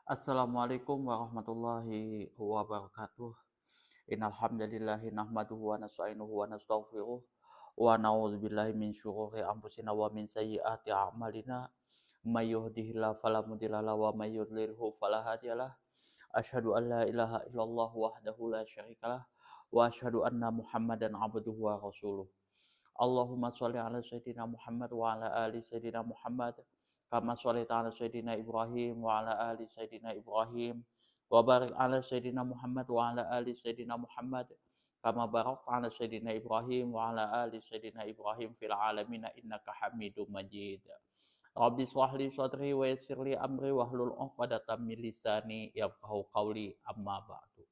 Assalamualaikum warahmatullahi wabarakatuh. Innal hamdalillahi nahmaduhu wa nasta'inuhu wa nastaghfiruh wa na'udzubillahi min syururi anfusina wa min sayyiati a'malina. May yahdihillahu fala mudhillalah wa may yudlilhu fala hadiyalah. Asyhadu an la ilaha illallah wahdahu la syarikalah wa asyhadu anna Muhammadan abduhu wa rasuluh. Allahumma sholli ala sayyidina Muhammad wa ala ali sayyidina Muhammad kama shallaita ala sayyidina Ibrahim wa ala ali sayyidina Ibrahim wa barik ala sayyidina Muhammad wa ala ali sayyidina Muhammad kama barakta ala sayyidina Ibrahim wa ala ali sayyidina Ibrahim fil alamin innaka Hamidum Majid. Rabbi shrah li sadri wa yassir li amri wahlul 'uqdatam min lisani yafqahu qawli amma ba'du.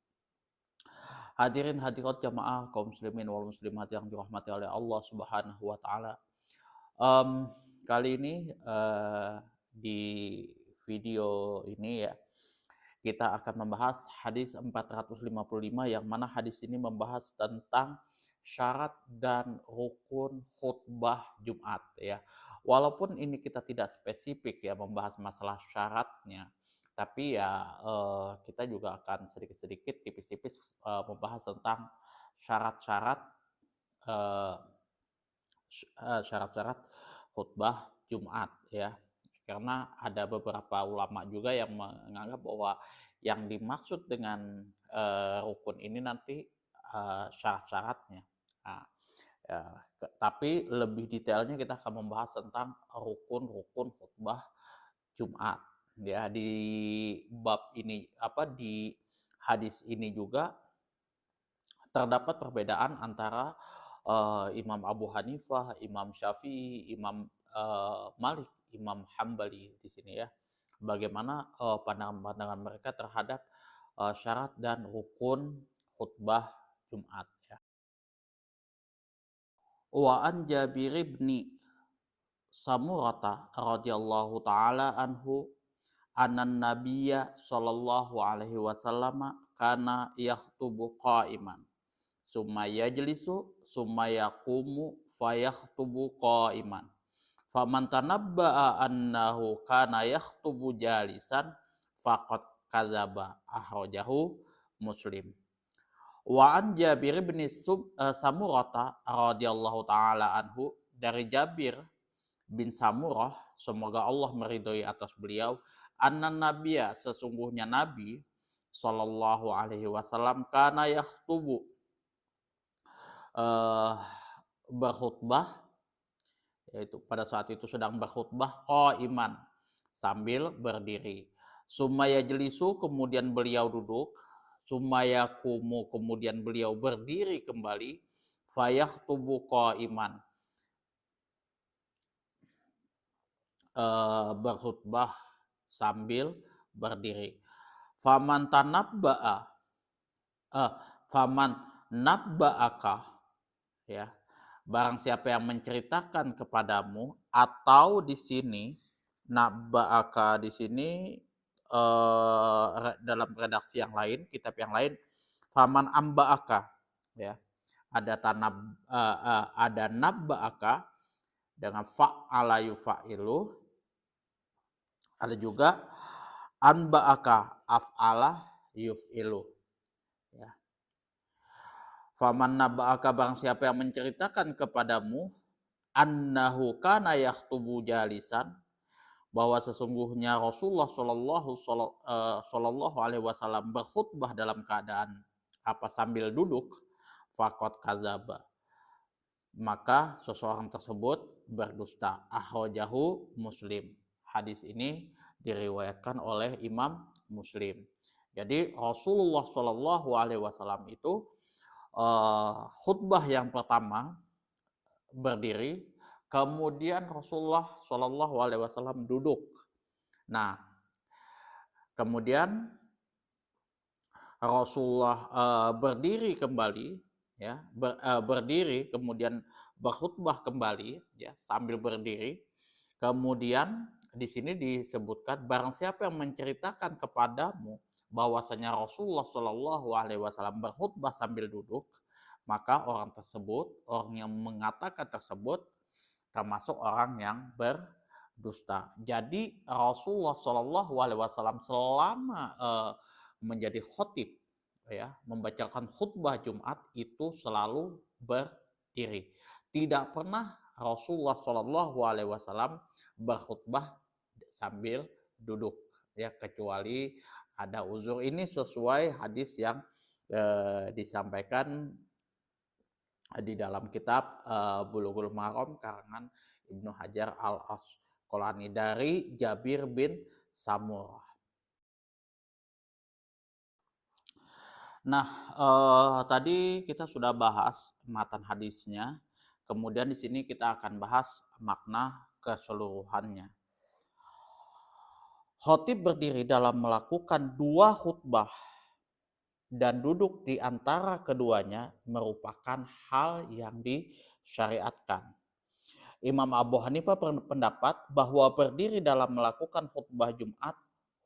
Hadirin hadirat jamaah kaum muslimin wal muslimat yang dirahmati oleh Allah Subhanahu wa taala. Kali ini di video ini ya kita akan membahas hadis 455 yang mana hadis ini membahas tentang syarat dan rukun khutbah Jumat ya. Walaupun ini kita tidak spesifik ya membahas masalah syaratnya, tapi ya kita juga akan sedikit-sedikit tipis-tipis membahas tentang syarat-syarat eh, syarat-syarat khutbah Jumat ya. Karena ada beberapa ulama juga yang menganggap bahwa yang dimaksud dengan rukun ini nanti syarat-syaratnya. Nah, ya, tapi lebih detailnya kita akan membahas tentang rukun-rukun khutbah Jumat. Ya, di bab ini di hadis ini juga terdapat perbedaan antara Imam Abu Hanifah, Imam Syafi'i, Imam Malik, Imam Hambali di sini ya. Bagaimana pandangan-pandangan mereka terhadap syarat dan rukun khutbah Jumat ya. Wa an Jabir bin Samurata radhiyallahu taala anhu anan nabiyya sallallahu alaihi wasallam kana yakhtubu qa'iman summa yajlisu summa yaqumu fayakhtubu qa'iman faman tanabba'a annahu kana yakhtubu jalisan faqad kadzaba akhrajahu Muslim. Wa an Jabir bin Samurata radhiyallahu taala anhu, dari Jabir bin Samurah, semoga Allah meridhoi atas beliau, annan nabiyya, sesungguhnya Nabi sallallahu alaihi wasallam kana yakhtubu uh, berkhutbah, yaitu pada saat itu sedang berkhutbah qaiman, sambil berdiri. Sumaya jelisu, kemudian beliau duduk. Sumaya kumu, kemudian beliau berdiri kembali. Fayakhtubu qaiman, berkhutbah sambil berdiri. Faman tanabba'a, faman nabba'aka, ya, barang siapa yang menceritakan kepadamu, atau di sini nabba'aka di sini dalam redaksi yang lain, kitab yang lain, faman amba'aka, ya, ada ada nabba'aka dengan fa'ala yufa'ilu, ada juga anba'aka af'ala yuf'ilu ya. Faman naba'aka, barang siapa yang menceritakan kepadamu, annahu kana yakhtubu jalisan, bahwa sesungguhnya Rasulullah Shallallahu alaihi wasallam berkhutbah dalam keadaan sambil duduk, faqad kadzaba, maka seseorang tersebut berdusta. Akhrajahu Muslim. Hadis ini diriwayatkan oleh Imam Muslim. Jadi Rasulullah Shallallahu alaihi wasallam itu khutbah yang pertama berdiri, kemudian Rasulullah Shallallahu alaihi wasallam duduk. Nah, kemudian Rasulullah berdiri kembali ya, berdiri kemudian berkhutbah kembali ya sambil berdiri. Kemudian di sini disebutkan barang siapa yang menceritakan kepadamu bahwasanya Rasulullah Shallallahu alaihi wasallam berkhutbah sambil duduk, maka orang tersebut, orang yang mengatakan tersebut termasuk orang yang dusta. Jadi Rasulullah Shallallahu Alaihi Wasallam selama menjadi khotib, ya, membacakan khutbah Jumat itu selalu berdiri. Tidak pernah Rasulullah Shallallahu Alaihi Wasallam berkhutbah sambil duduk, ya, kecuali ada uzur. Ini sesuai hadis yang disampaikan di dalam kitab Bulughul Maram karangan Ibnu Hajar Al-Asqalani dari Jabir bin Samurah. Nah, tadi kita sudah bahas matan hadisnya. Kemudian di sini kita akan bahas makna keseluruhannya. Khotib berdiri dalam melakukan dua khutbah dan duduk di antara keduanya merupakan hal yang disyariatkan. Imam Abu Hanifah berpendapat bahwa berdiri dalam melakukan khutbah Jumat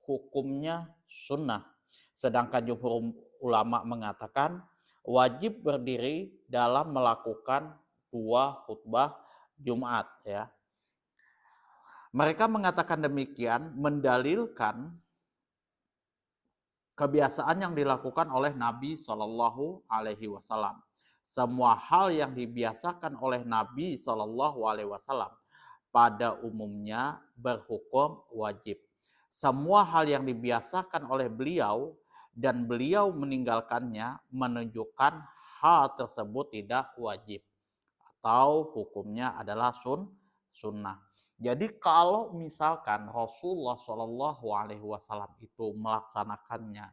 hukumnya sunnah. Sedangkan jumhur ulama mengatakan wajib berdiri dalam melakukan dua khutbah Jumat, ya. Mereka mengatakan demikian mendalilkan kebiasaan yang dilakukan oleh Nabi Shallallahu Alaihi Wasallam. Semua hal yang dibiasakan oleh Nabi Shallallahu Alaihi Wasallam pada umumnya berhukum wajib. Semua hal yang dibiasakan oleh beliau dan beliau meninggalkannya menunjukkan hal tersebut tidak wajib atau hukumnya adalah sunnah. Jadi kalau misalkan Rasulullah Shallallahu Alaihi Wasallam itu melaksanakannya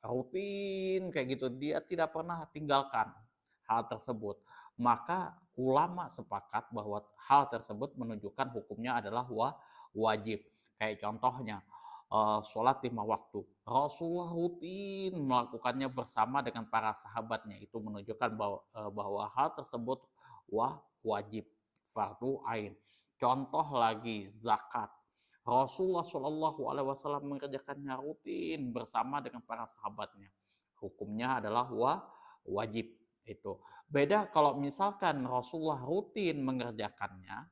rutin kayak gitu, dia tidak pernah tinggalkan hal tersebut, maka ulama sepakat bahwa hal tersebut menunjukkan hukumnya adalah wajib. Kayak contohnya sholat 5 waktu, Rasulullah rutin melakukannya bersama dengan para sahabatnya, itu menunjukkan bahwa hal tersebut wajib, fardu ain. Contoh lagi zakat, Rasulullah Shallallahu Alaihi Wasallam mengerjakannya rutin bersama dengan para sahabatnya, hukumnya adalah wajib. Itu beda kalau misalkan Rasulullah rutin mengerjakannya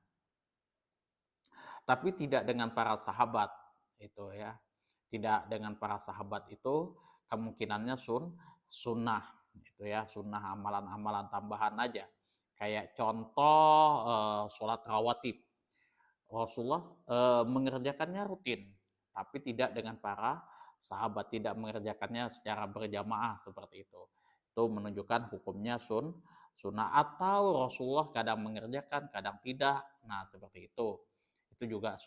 tapi tidak dengan para sahabat, itu ya, tidak dengan para sahabat, itu kemungkinannya sunnah, itu ya, sunnah, amalan-amalan tambahan aja. Kayak contoh sholat rawatib, Rasulullah mengerjakannya rutin, tapi tidak dengan para sahabat, tidak mengerjakannya secara berjamaah seperti itu. Itu menunjukkan hukumnya sunnah, atau Rasulullah kadang mengerjakan, kadang tidak. Nah, seperti itu. Itu juga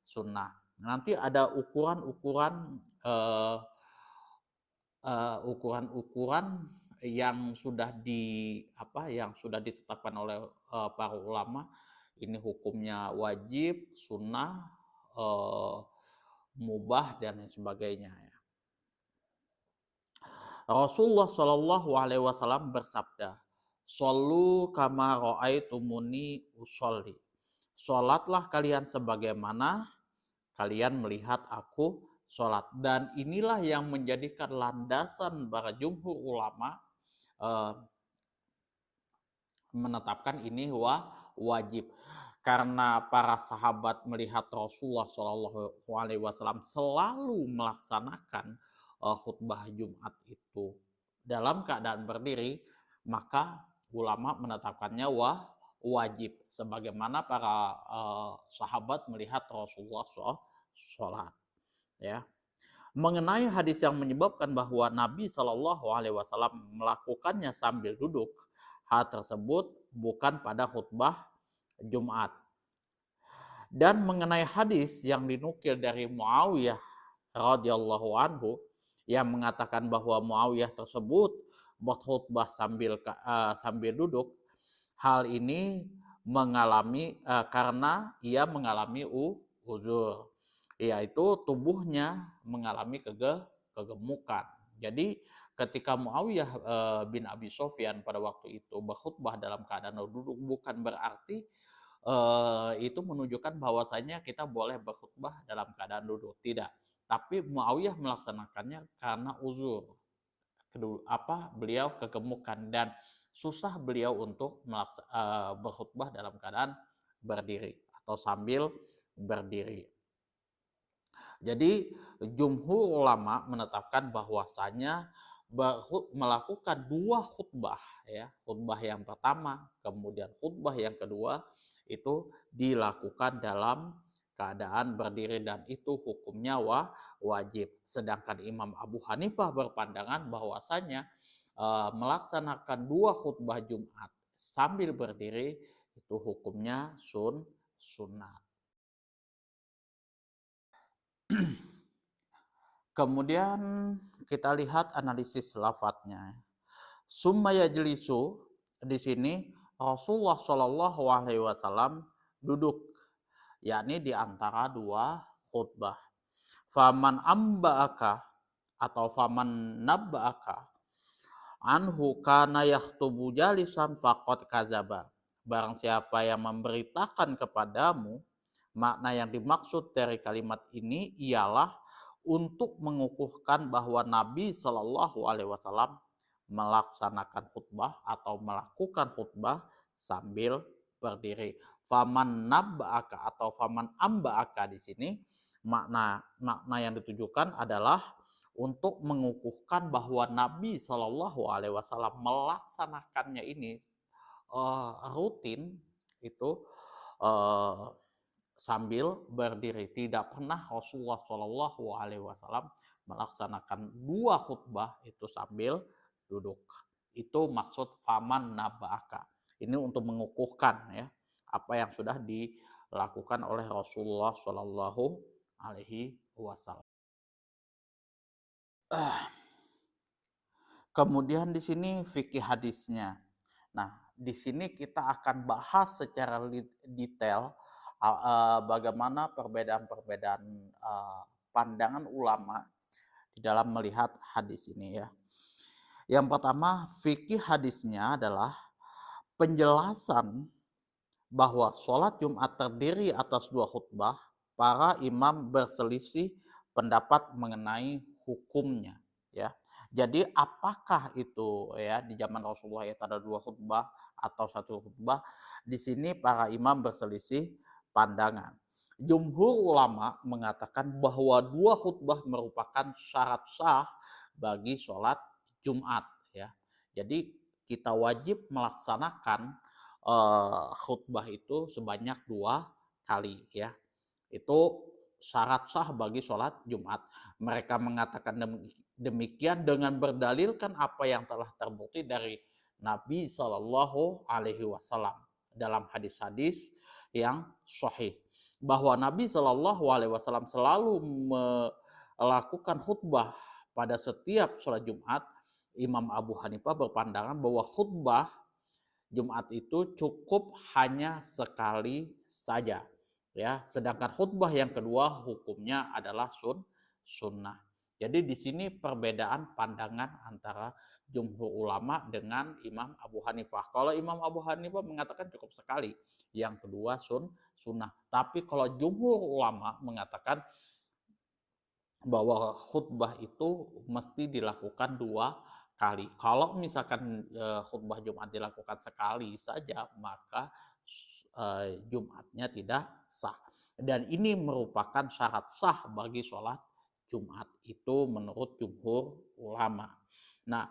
sunnah. Nanti ada ukuran-ukuran ukuran-ukuran yang sudah yang sudah ditetapkan oleh para ulama. Ini hukumnya wajib, sunnah, mubah, dan lain sebagainya, ya. Rasulullah Shallallahu Alaihi Wasallam bersabda, "Shollu kama ro'aitumuni usolli." Sholatlah kalian sebagaimana kalian melihat aku sholat. Dan inilah yang menjadikan landasan para jumhur ulama menetapkan ini wajib, karena para sahabat melihat Rasulullah Shallallahu Alaihi Wasallam selalu melaksanakan khutbah Jumat itu dalam keadaan berdiri, maka ulama menetapkannya wajib, sebagaimana para sahabat melihat Rasulullah sholat, ya. Mengenai hadis yang menyebabkan bahwa Nabi Shallallahu Alaihi Wasallam melakukannya sambil duduk, hal tersebut bukan pada khutbah Jumat. Dan mengenai hadis yang dinukil dari Muawiyah radhiyallahu anhu yang mengatakan bahwa Muawiyah tersebut berkhutbah sambil duduk, hal ini karena ia mengalami uzur, yaitu tubuhnya mengalami kegemukan. Jadi ketika Muawiyah bin Abi Sofyan pada waktu itu berkhutbah dalam keadaan duduk, bukan berarti itu menunjukkan bahwasanya kita boleh berkhutbah dalam keadaan duduk, tidak. Tapi Muawiyah melaksanakannya karena uzur, beliau kegemukan dan susah beliau untuk berkhutbah dalam keadaan berdiri atau sambil berdiri. Jadi jumhur ulama menetapkan bahwasanya melakukan 2 khutbah ya, khutbah yang pertama kemudian khutbah yang kedua itu dilakukan dalam keadaan berdiri dan itu hukumnya wajib. Sedangkan Imam Abu Hanifah berpandangan bahwasanya melaksanakan 2 khutbah Jumat sambil berdiri itu hukumnya sunnah. Kemudian kita lihat analisis lafadznya. Summa yajlisu di sini Rasulullah Shallallahu Alaihi Wasallam duduk, yakni di antara 2 khutbah. Faman amba'aka atau faman nabba'aka anhu kana yakhtubu jalisan faqad kazaba. Barang siapa yang memberitakan kepadamu, makna yang dimaksud dari kalimat ini ialah untuk mengukuhkan bahwa Nabi Shallallahu Alaihi Wasallam melaksanakan khutbah atau melakukan khutbah sambil berdiri. Faman nabba'aka atau faman amba'aka di sini makna yang ditujukan adalah untuk mengukuhkan bahwa Nabi Shallallahu Alaihi Wasallam melaksanakannya ini rutin itu uh, sambil berdiri. Tidak pernah Rasulullah Shallallahu Alaihi Wasallam melaksanakan 2 khutbah itu sambil duduk. Itu maksud faman naba'aka. Ini untuk mengukuhkan ya apa yang sudah dilakukan oleh Rasulullah Shallallahu Alaihi Wasallam. Kemudian di sini fikih hadisnya. Nah, di sini kita akan bahas secara detail bagaimana perbedaan-perbedaan pandangan ulama di dalam melihat hadis ini ya. Yang pertama, fikih hadisnya adalah penjelasan bahwa sholat Jumat terdiri atas 2 khutbah. Para imam berselisih pendapat mengenai hukumnya ya. Jadi apakah itu ya di zaman Rasulullah itu ada 2 khutbah atau 1 khutbah? Di sini para imam berselisih pandangan. Jumhur ulama mengatakan bahwa 2 khutbah merupakan syarat sah bagi sholat Jumat ya. Jadi kita wajib melaksanakan khutbah itu sebanyak 2 kali ya. Itu syarat sah bagi sholat Jumat. Mereka mengatakan demikian dengan berdalilkan apa yang telah terbukti dari Nabi Shallallahu Alaihi Wasallam dalam hadis-hadis yang sahih bahwa Nabi Shallallahu Alaihi Wasallam selalu melakukan khutbah pada setiap sholat Jumat. Imam Abu Hanifah berpandangan bahwa khutbah Jumat itu cukup hanya sekali saja. Ya, sedangkan khutbah yang kedua hukumnya adalah sunnah. Jadi di sini perbedaan pandangan antara jumhur ulama dengan Imam Abu Hanifah. Kalau Imam Abu Hanifah mengatakan cukup sekali, yang kedua sunnah. Tapi kalau jumhur ulama mengatakan bahwa khutbah itu mesti dilakukan 2 kali. Kalau misalkan khutbah Jumat dilakukan sekali saja, maka Jumatnya tidak sah. Dan ini merupakan syarat sah bagi sholat Jumat. Itu menurut jumhur ulama. Nah,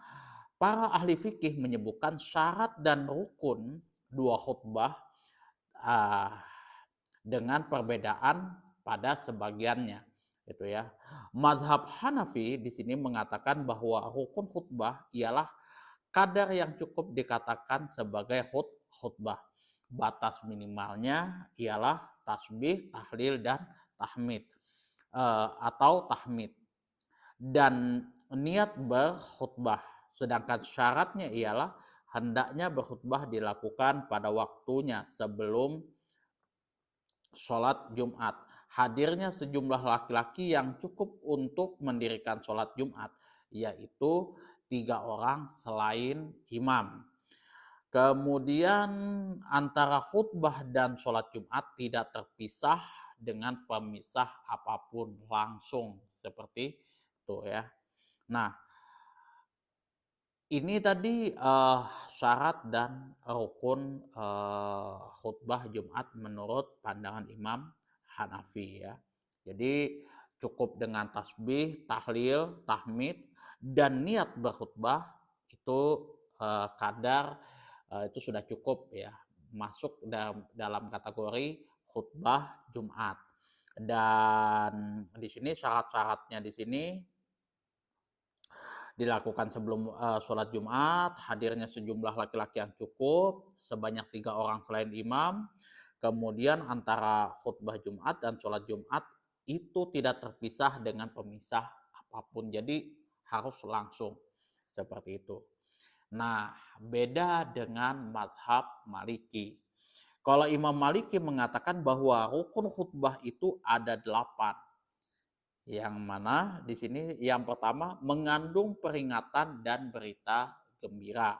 para ahli fikih menyebutkan syarat dan rukun 2 khutbah dengan perbedaan pada sebagiannya. Gitu ya. Mazhab Hanafi di sini mengatakan bahwa rukun khutbah ialah kadar yang cukup dikatakan sebagai khutbah. Batas minimalnya ialah tasbih, tahlil, dan tahmid atau tahmid. Dan niat berkhutbah. Sedangkan syaratnya ialah hendaknya berkhutbah dilakukan pada waktunya sebelum sholat Jumat. Hadirnya sejumlah laki-laki yang cukup untuk mendirikan sholat Jumat, yaitu 3 orang selain imam. Kemudian antara khutbah dan sholat Jumat tidak terpisah dengan pemisah apapun , langsung seperti itu ya. Nah, Ini tadi, syarat dan rukun, khutbah Jumat menurut pandangan Imam Hanafi ya. Jadi cukup dengan tasbih, tahlil, tahmid, dan niat berkhutbah itu, kadar, itu sudah cukup ya, masuk dalam kategori khutbah Jumat. Dan di sini syarat-syaratnya di sini dilakukan sebelum, sholat Jumat, hadirnya sejumlah laki-laki yang cukup, sebanyak 3 orang selain imam, kemudian antara khutbah Jumat dan sholat Jumat itu tidak terpisah dengan pemisah apapun, jadi harus langsung, seperti itu. Nah, beda dengan mazhab Maliki. Kalau Imam Maliki mengatakan bahwa rukun khutbah itu ada 8. Yang mana di sini yang pertama mengandung peringatan dan berita gembira.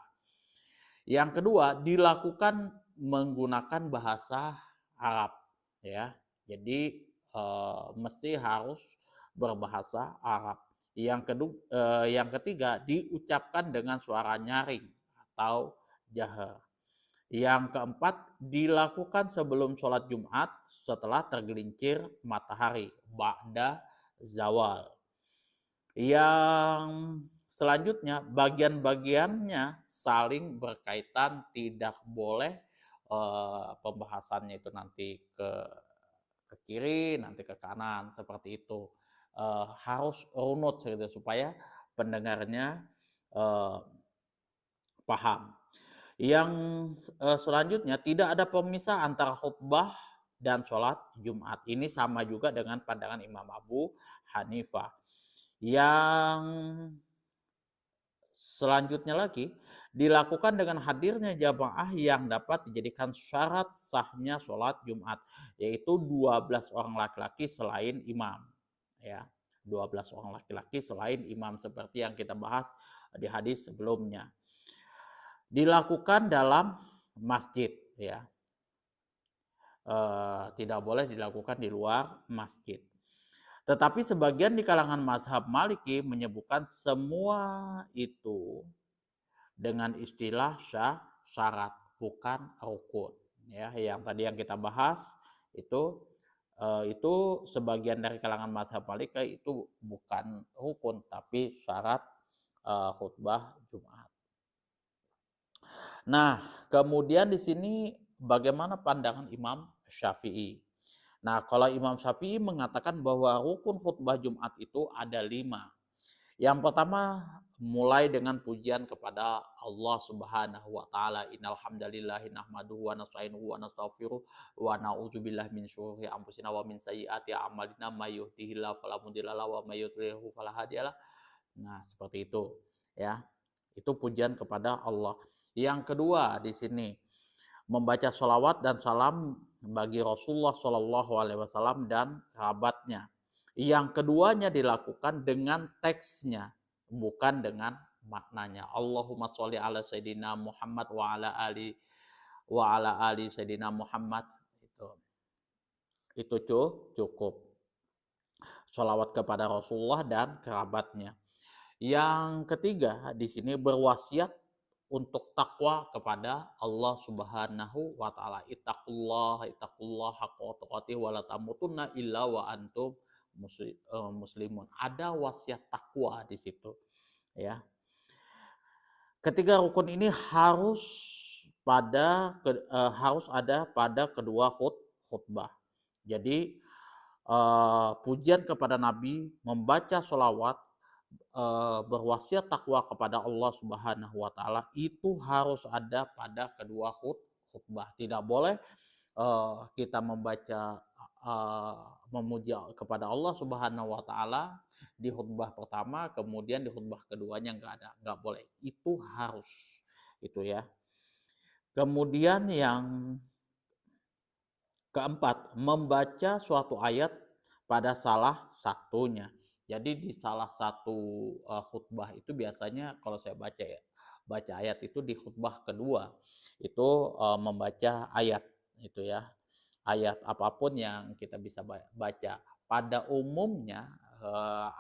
Yang kedua dilakukan menggunakan bahasa Arab ya. Jadi mesti harus berbahasa Arab. Yang ketiga diucapkan dengan suara nyaring atau jahar. Yang keempat dilakukan sebelum sholat Jumat setelah tergelincir matahari ba'da zawal. Yang selanjutnya bagian-bagiannya saling berkaitan, tidak boleh pembahasannya itu nanti ke kiri, nanti ke kanan seperti itu. Harus runut gitu supaya pendengarnya paham. Yang selanjutnya tidak ada pemisah antara khutbah dan sholat Jumat. Ini sama juga dengan pandangan Imam Abu Hanifah. Yang selanjutnya lagi dilakukan dengan hadirnya jamaah yang dapat dijadikan syarat sahnya sholat Jumat, yaitu 12 orang laki-laki selain imam. Ya, 12 orang laki-laki selain imam seperti yang kita bahas di hadis sebelumnya. Dilakukan dalam masjid ya. Tidak boleh dilakukan di luar masjid. Tetapi sebagian di kalangan mazhab Maliki menyebutkan semua itu dengan istilah syarat, bukan rukun. Ya, yang tadi yang kita bahas itu sebagian dari kalangan mazhab Maliki itu bukan rukun tapi syarat khutbah Jumat. Nah, kemudian di sini bagaimana pandangan Imam Syafi'i? Nah, kalau Imam Syafi'i mengatakan bahwa rukun khutbah Jumat itu ada 5. Yang pertama, mulai dengan pujian kepada Allah Subhanahu wa taala. Innal hamdalillahi nahmaduhu wa nasta'inuhu wa nastaghfiruh wa na'udzubillahi min syururi anfusina wa min sayyiati a'malina may yahdihillahu fala mudhillalahu wa may yudhlilhu fala hadiyalah. Nah, seperti itu ya. Itu pujian kepada Allah. Yang kedua di sini membaca sholawat dan salam bagi Rasulullah Shallallahu Alaihi Wasallam dan kerabatnya. Yang keduanya dilakukan dengan teksnya, bukan dengan maknanya. Allahumma sholli ala Sayyidina Muhammad wa ala ali Sayyidina Muhammad. Itu cukup. Sholawat kepada Rasulullah dan kerabatnya. Yang ketiga di sini berwasiat untuk takwa kepada Allah Subhanahu wa taala. Ittaqullah haqqa tuqatih wa la tamutunna illa wa antum muslimun. Ada wasiat takwa di situ ya. Ketiga rukun ini harus ada pada kedua khutbah. Jadi pujian kepada Nabi, membaca sholawat, berwasiat takwa kepada Allah Subhanahu wa taala itu harus ada pada kedua khutbah. Tidak boleh kita membaca memuji kepada Allah Subhanahu wa taala di khutbah pertama, kemudian di khutbah keduanya enggak boleh. Itu harus itu ya. Kemudian yang keempat, membaca suatu ayat pada salah satunya. Jadi di salah satu khutbah itu biasanya kalau saya baca ayat itu di khutbah kedua. Itu membaca ayat itu ya. Ayat apapun yang kita bisa baca. Pada umumnya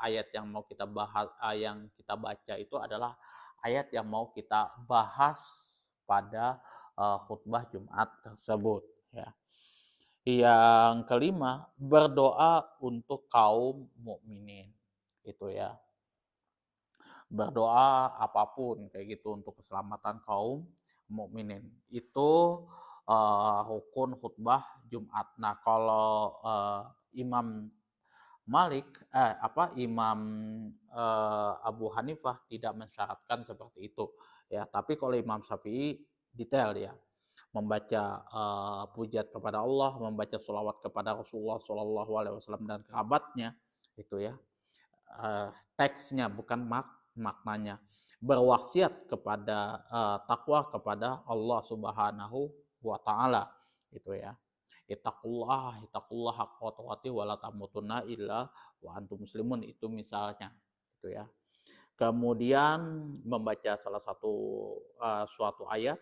ayat yang mau kita bahas yang kita baca itu adalah ayat yang mau kita bahas pada khutbah Jumat tersebut ya. Yang kelima, berdoa untuk kaum mukminin. Itu ya. Berdoa apapun kayak gitu untuk keselamatan kaum mukminin. Itu rukun khutbah Jumat. Nah, kalau Imam Imam Abu Hanifah tidak mensyaratkan seperti itu ya. Tapi kalau Imam Syafi'i detail ya, membaca pujian kepada Allah, membaca sholawat kepada Rasulullah Shallallahu Alaihi Wasallam dan kerabatnya itu ya. Teksnya bukan maknanya, berwasiat kepada takwa kepada Allah Subhanahu wa taala gitu ya. Ittaqullah haqqa tuqatih wa la tamutunna illa wa antum muslimun, itu misalnya gitu ya. Kemudian membaca salah satu suatu ayat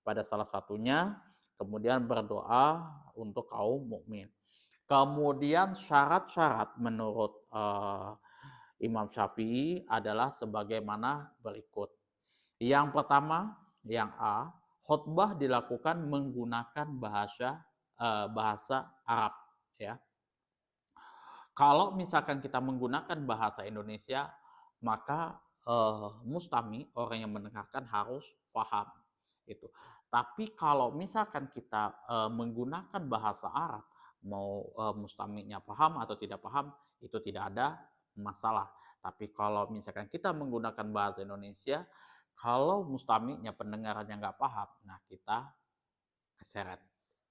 pada salah satunya, kemudian berdoa untuk kaum mukmin. Kemudian syarat-syarat menurut Imam Syafi'i adalah sebagaimana berikut. Yang pertama, yang A, khutbah dilakukan menggunakan bahasa Arab ya. Kalau misalkan kita menggunakan bahasa Indonesia, maka mustami, orang yang mendengarkan, harus paham itu. Tapi kalau misalkan kita menggunakan bahasa Arab, mau mustaminya paham atau tidak paham, itu tidak ada masalah. Tapi kalau misalkan kita menggunakan bahasa Indonesia, kalau mustaminya pendengarannya nggak paham, nah kita keseret,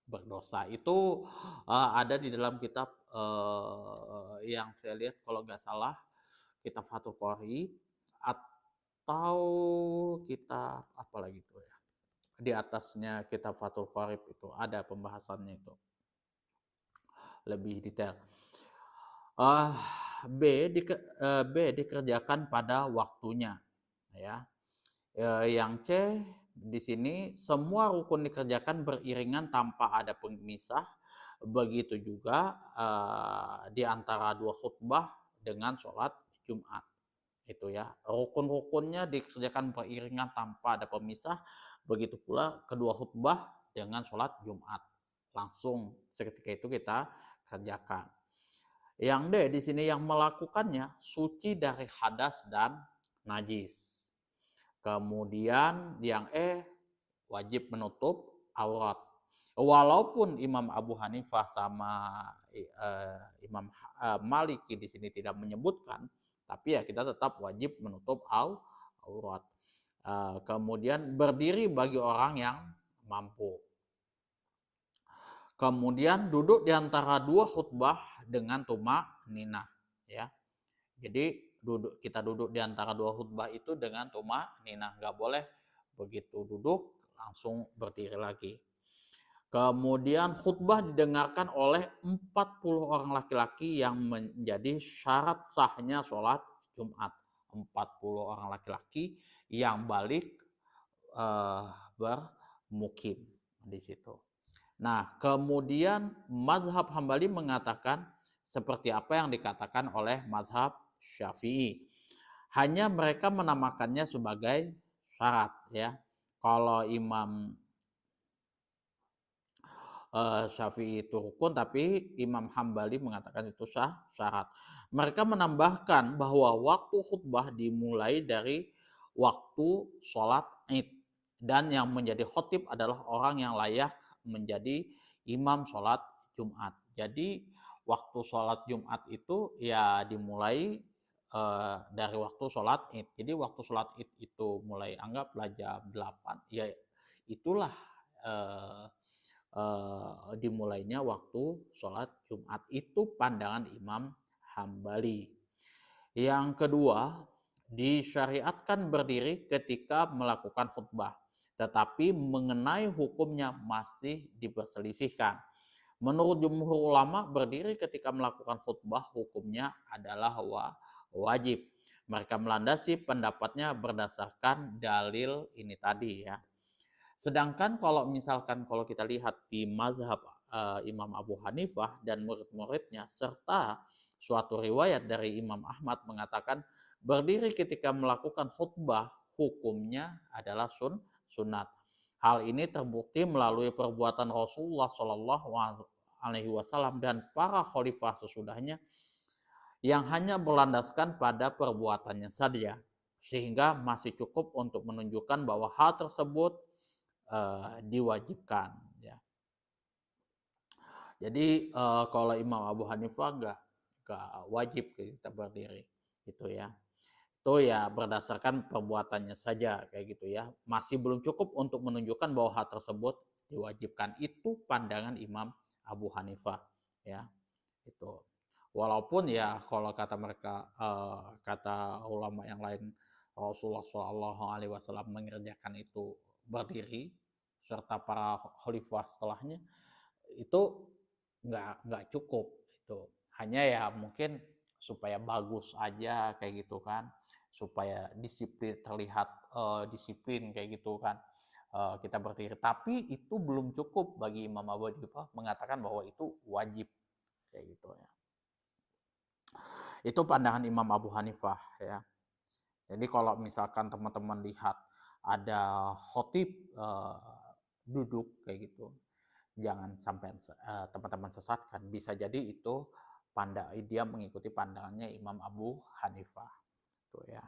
berdosa. Itu ada di dalam kitab yang saya lihat kalau nggak salah kitab Fathul Qori atau kitab apa lagi itu ya. Di atasnya kitab Fathul Qori itu ada pembahasannya itu lebih detail. Uh, B dikerjakan pada waktunya ya. Yang C di sini semua rukun dikerjakan beriringan tanpa ada pemisah. Begitu juga di antara dua khutbah dengan sholat Jumat. Itu ya. Rukun-rukunnya dikerjakan beriringan tanpa ada pemisah. Begitu pula kedua khutbah dengan sholat Jumat. Langsung seketika itu kita kerjakan. Yang D di sini yang melakukannya suci dari hadas dan najis. Kemudian yang E wajib menutup aurat. Walaupun Imam Abu Hanifah sama Imam Maliki di sini tidak menyebutkan, tapi ya kita tetap wajib menutup aurat. Kemudian berdiri bagi orang yang mampu. Kemudian duduk di antara dua khutbah dengan tumak ninah ya. Jadi kita duduk di antara dua khutbah itu dengan tumak ninah, nggak boleh begitu duduk langsung berdiri lagi. Kemudian khutbah didengarkan oleh 40 orang laki-laki yang menjadi syarat sahnya sholat Jumat. 40 orang laki-laki yang balik bermukim di situ. Nah, kemudian mazhab Hambali mengatakan seperti apa yang dikatakan oleh mazhab Syafi'i. Hanya mereka menamakannya sebagai syarat ya. Kalau Imam Syafi'i itu rukun, tapi Imam Hambali mengatakan itu syarat. Mereka menambahkan bahwa waktu khutbah dimulai dari waktu sholat Id. Dan yang menjadi khotib adalah orang yang layak menjadi imam sholat Jumat. Jadi waktu sholat Jumat itu ya dimulai dari waktu sholat Id. Jadi waktu sholat Id itu mulai anggaplah jam 8. Ya itulah dimulainya waktu sholat Jumat. Itu pandangan Imam Hambali. Yang kedua, disyariatkan berdiri ketika melakukan khutbah. Tetapi mengenai hukumnya masih diperselisihkan. Menurut jumhur ulama, berdiri ketika melakukan khutbah hukumnya adalah wajib. Mereka melandasi pendapatnya berdasarkan dalil ini tadi ya. Sedangkan kalau misalkan kalau kita lihat di mazhab Imam Abu Hanifah dan murid-muridnya serta suatu riwayat dari Imam Ahmad mengatakan berdiri ketika melakukan khutbah hukumnya adalah sunat. Hal ini terbukti melalui perbuatan Rasulullah Shallallahu Alaihi Wasallam dan para khalifah sesudahnya yang hanya berlandaskan pada perbuatannya saja, sehingga masih cukup untuk menunjukkan bahwa hal tersebut diwajibkan. Ya. Jadi kalau Imam Abu Hanifah nggak wajib kita berdiri, gitu ya. Itu ya berdasarkan perbuatannya saja kayak gitu ya. Masih belum cukup untuk menunjukkan bahwa hal tersebut diwajibkan. Itu pandangan Imam Abu Hanifah ya. Itu. Walaupun ya kalau kata mereka kata ulama yang lain Rasulullah Shallallahu Alaihi Wasallam mengerjakan itu berdiri serta para khalifah setelahnya itu nggak cukup itu, hanya ya mungkin supaya bagus aja kayak gitu kan, supaya disiplin terlihat disiplin kayak gitu kan, kita berdiri, tapi itu belum cukup bagi Imam Abu Hanifah mengatakan bahwa itu wajib kayak gitu ya. Itu pandangan Imam Abu Hanifah ya. Jadi kalau misalkan teman-teman lihat ada khotib duduk kayak gitu, jangan sampai teman-teman sesatkan. Bisa jadi itu dia mengikuti pandangannya Imam Abu Hanifah. Tuh ya.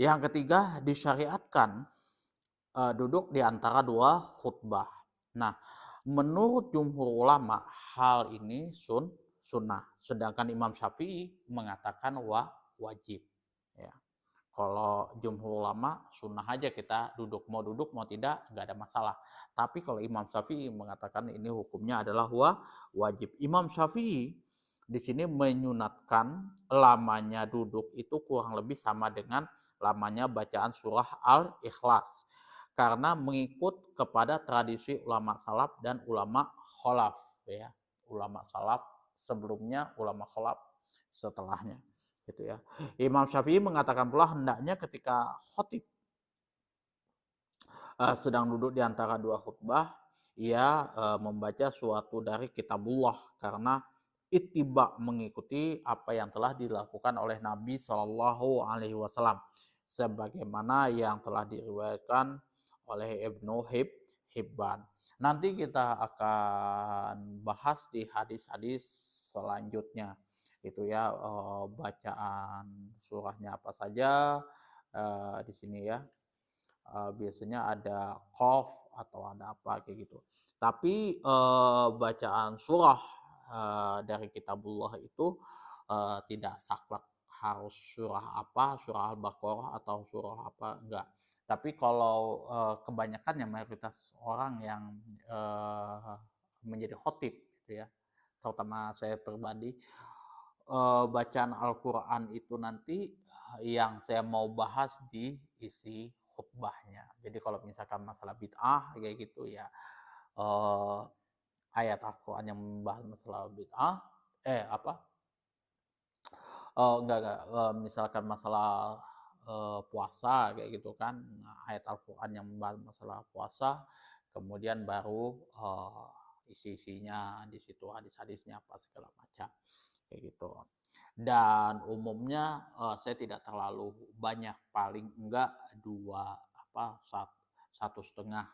Yang ketiga, disyariatkan duduk di antara dua khutbah. Nah, menurut jumhur ulama hal ini sunnah, sedangkan Imam Syafi'i mengatakan wajib. Ya. Kalau jumhur ulama sunnah aja kita duduk mau tidak nggak ada masalah. Tapi kalau Imam Syafi'i mengatakan ini hukumnya adalah wajib. Imam Syafi'i di sini menyunatkan lamanya duduk itu kurang lebih sama dengan lamanya bacaan surah Al-Ikhlas karena mengikut kepada tradisi ulama salaf dan ulama kholaf ya. Ulama salaf sebelumnya, ulama kholaf setelahnya. Gitu ya. Imam Syafi'i mengatakan pula hendaknya ketika khotib sedang duduk di antara dua khutbah, ia membaca suatu dari kitabullah karena ittiba mengikuti apa yang telah dilakukan oleh Nabi Shallallahu Alaihi Wasallam, sebagaimana yang telah diriwayatkan oleh Ibnu Hibban. Nanti kita akan bahas di hadis-hadis selanjutnya itu ya, bacaan surahnya apa saja di sini ya, biasanya ada qaf atau ada apa kayak gitu, tapi bacaan surah dari kitabullah itu tidak saklek harus surah apa, surah Al-Baqarah atau surah apa, enggak. Tapi kalau kebanyakan ya mayoritas orang yang menjadi khotib gitu ya, terutama saya pribadi, bacaan Al-Quran itu nanti yang saya mau bahas di isi khutbahnya. Jadi kalau misalkan masalah bid'ah kayak gitu ya, eh, ayat Al-Quran yang membahas masalah bid'ah, enggak, misalkan masalah puasa kayak gitu kan, ayat Al-Quran yang membahas masalah puasa, kemudian baru isi-isinya di situ, hadis-hadisnya apa segala macam kayak gitu. Dan umumnya saya tidak terlalu banyak, paling enggak satu setengah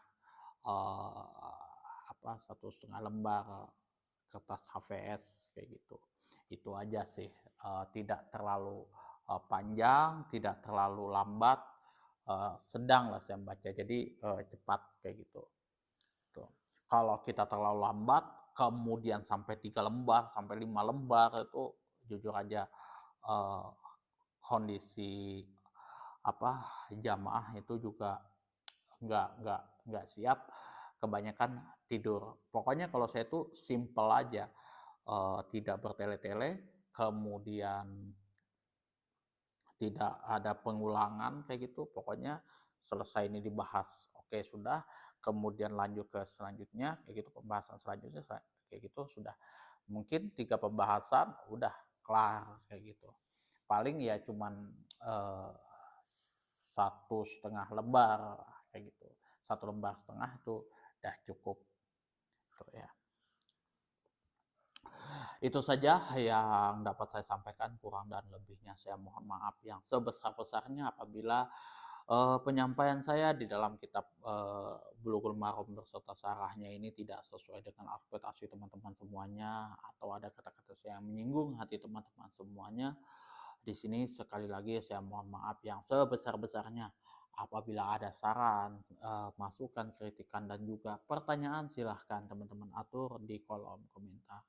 satu setengah lembar kertas HVS kayak gitu. Itu aja sih, tidak terlalu panjang, tidak terlalu lambat, sedang lah saya baca, jadi cepat kayak gitu. Tuh. Kalau kita terlalu lambat, kemudian sampai 3 lembar, sampai 5 lembar, itu jujur aja uh, kondisi jamaah itu juga nggak siap, kebanyakan tidur. Pokoknya kalau saya tuh simple aja, tidak bertele-tele, kemudian tidak ada pengulangan kayak gitu, pokoknya selesai ini dibahas, oke sudah, kemudian lanjut ke selanjutnya kayak gitu, pembahasan selanjutnya kayak gitu sudah. Mungkin 3 pembahasan udah kelar kayak gitu. Paling ya cuman satu setengah lembar kayak gitu. 1,5 lembar itu udah cukup tuh ya. Itu saja yang dapat saya sampaikan, kurang dan lebihnya saya mohon maaf yang sebesar-besarnya apabila, penyampaian saya di dalam kitab, Bulughul Maram berserta syarahnya ini tidak sesuai dengan ekspektasi teman-teman semuanya, atau ada kata-kata saya yang menyinggung hati teman-teman semuanya. Di sini sekali lagi saya mohon maaf yang sebesar-besarnya. Apabila ada saran, masukan, kritikan, dan juga pertanyaan, silahkan teman-teman atur di kolom komentar.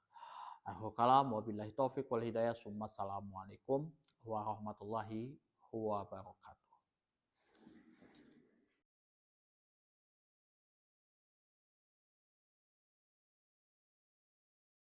Akhirul kalam, wabillahi taufiq wal hidayah, summa assalamualaikum warahmatullahi wabarakatuh.